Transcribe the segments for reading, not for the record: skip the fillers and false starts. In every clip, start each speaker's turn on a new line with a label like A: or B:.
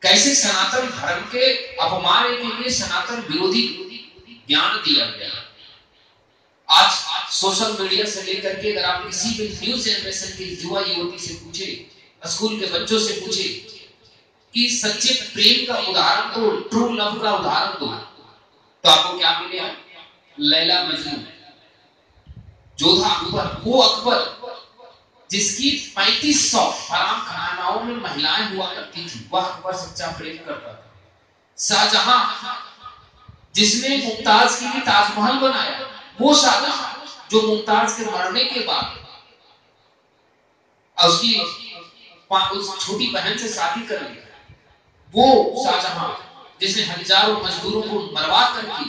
A: कैसे सनातन धर्म के अपमान के लिए सनातन विरोधी ज्ञान दिया गया। आज सोशल मीडिया से लेकर के अगर आप किसी भी न्यू जनरेशन के युवा युवती से पूछे, स्कूल के बच्चों से पूछे कि सच्चे प्रेम का उदाहरण दो, ट्रू लव का उदाहरण दो, तो आपको क्या मिलेगा? लैला मजनू, जोधा अकबर, वो अकबर जिसकी 3500 हराम खानाओं में महिलाएं हुआ करती थी, वह अकबर सच्चा प्रेम करता था। शाहजहां जिसने मुमताज के लिए ताजमहल बनाया, वो शाहजहां जो मुमताज के मरने के बाद उसकी उस छोटी बहन से शादी कर ली, वो शाहजहां जिसने हजारों मजदूरों को मरवा करके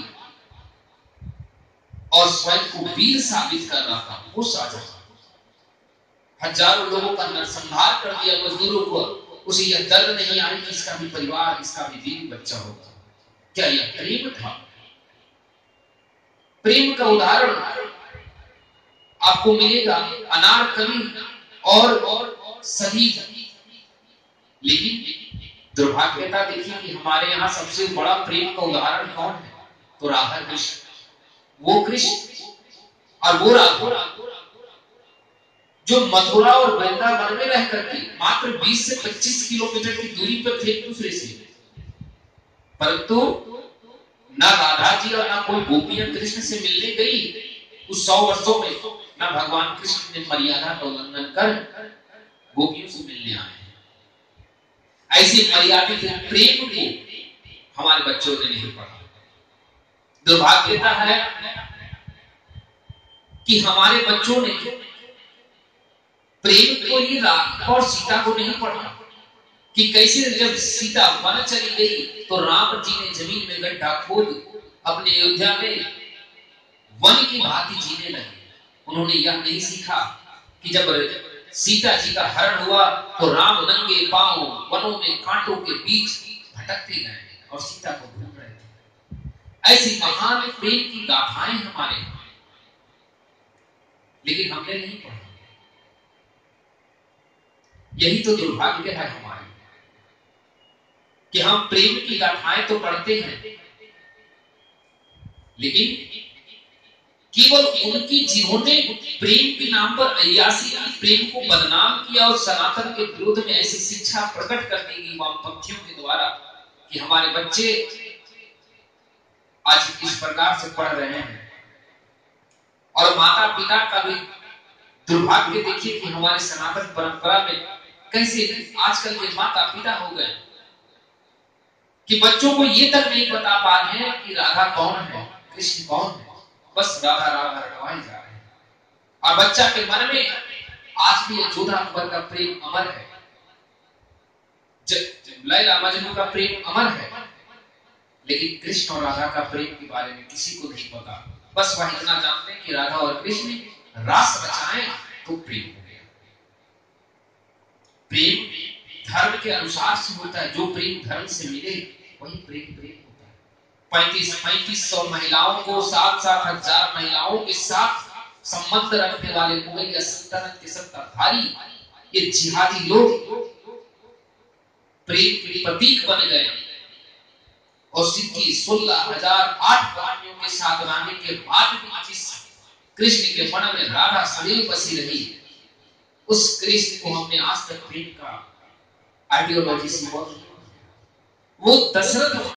A: और स्वयं को वीर साबित कर रहा था, वो शाहजहां हजारों लोगों का नरसंहार कर दिया मजदूरों को, उसे यह दर्द नहीं आई कि इसका भी परिवार, इसका भी बीवी बच्चा होगा। क्या यह प्रेम था? प्रेम का उदाहरण आपको मिलेगा अनारकली और सभी। लेकिन दुर्भाग्यता देखिए कि हमारे यहाँ सबसे बड़ा प्रेम का उदाहरण कौन है? तो राधा कृष्ण। वो कृष्ण और वो राधा जो मथुरा और वृंदावन में रह करके मात्र 20 से 25 किलोमीटर की दूरी पर थे एक दूसरे से, परंतु ना राधा जी और ना कोई गोपियां कृष्ण से मिलने गई उस 100 वर्षों में। ना भगवान कृष्ण ने मर्यादा का उल्लंघन कर गोपियों से मिलने आए। ऐसे मर्यादित प्रेम को हमारे बच्चों ने नहीं पढ़ा। दुर्भाग्यता है कि हमारे बच्चों ने प्रेम को ही राम और सीता को नहीं पढ़ा कि कैसे जब सीता वन चली गई तो राम जी ने जमीन में गड्ढा खोद अपने अयोध्या में वन की भांति जीने लगे। उन्होंने यह नहीं सीखा कि जब सीता जी का हरण हुआ तो राम नंगे पांव वनों में कांटों के बीच भटकते गए और सीता को ढूंढ रहे थे। ऐसी महान प्रेम की गाथाएं हमारे, लेकिन हमने नहीं पढ़ा। यही तो दुर्भाग्य है हमारे कि हम प्रेम की गाथाएं तो पढ़ते हैं, लेकिन केवल उनकी जिन्होंने प्रेम के नाम पर अय्यासी की, प्रेम को बदनाम किया और सनातन के विरोध में ऐसी शिक्षा प्रकट कर दी गई वामपंथियों के द्वारा कि हमारे बच्चे आज इस प्रकार से पढ़ रहे हैं। और माता पिता का भी दुर्भाग्य देखिए कि हमारे सनातन परंपरा में कैसे आजकल के माता पिता हो गए कि बच्चों को ये तक नहीं बता पा रहे हैं कि राधा कौन है, कृष्ण कौन है, बस राधा राधा रटवाए जा रहे हैं। और बच्चा के मन में आज भी जोधा अकबर का प्रेम अमर है, लैला मजनू का प्रेम अमर है, लेकिन कृष्ण और राधा का प्रेम के बारे में किसी को नहीं पता। बस वह इतना जानते हैं कि राधा और कृष्ण रास रचाएं तो प्रेम हो गया। प्रेम धर्म के अनुसार से होता है, जो प्रेम धर्म से मिले वही प्रेम होता है। 3500 महिलाओं को 7-7 हजार महिलाओं के साथ संबंध रखने वाले मुगलिया सल्तनत के सत्ताधारी ये जिहादी लोग प्रेम के प्रतीक बन गए और सिद्धि 16,008 रानियों के साथ रहने के बाद भी जिस कृष्ण के मन में राधा सदैव बसी रही, उस कृष्ण को हमने आज तक प्रेम का आइडियोलॉजी से वो दशरथ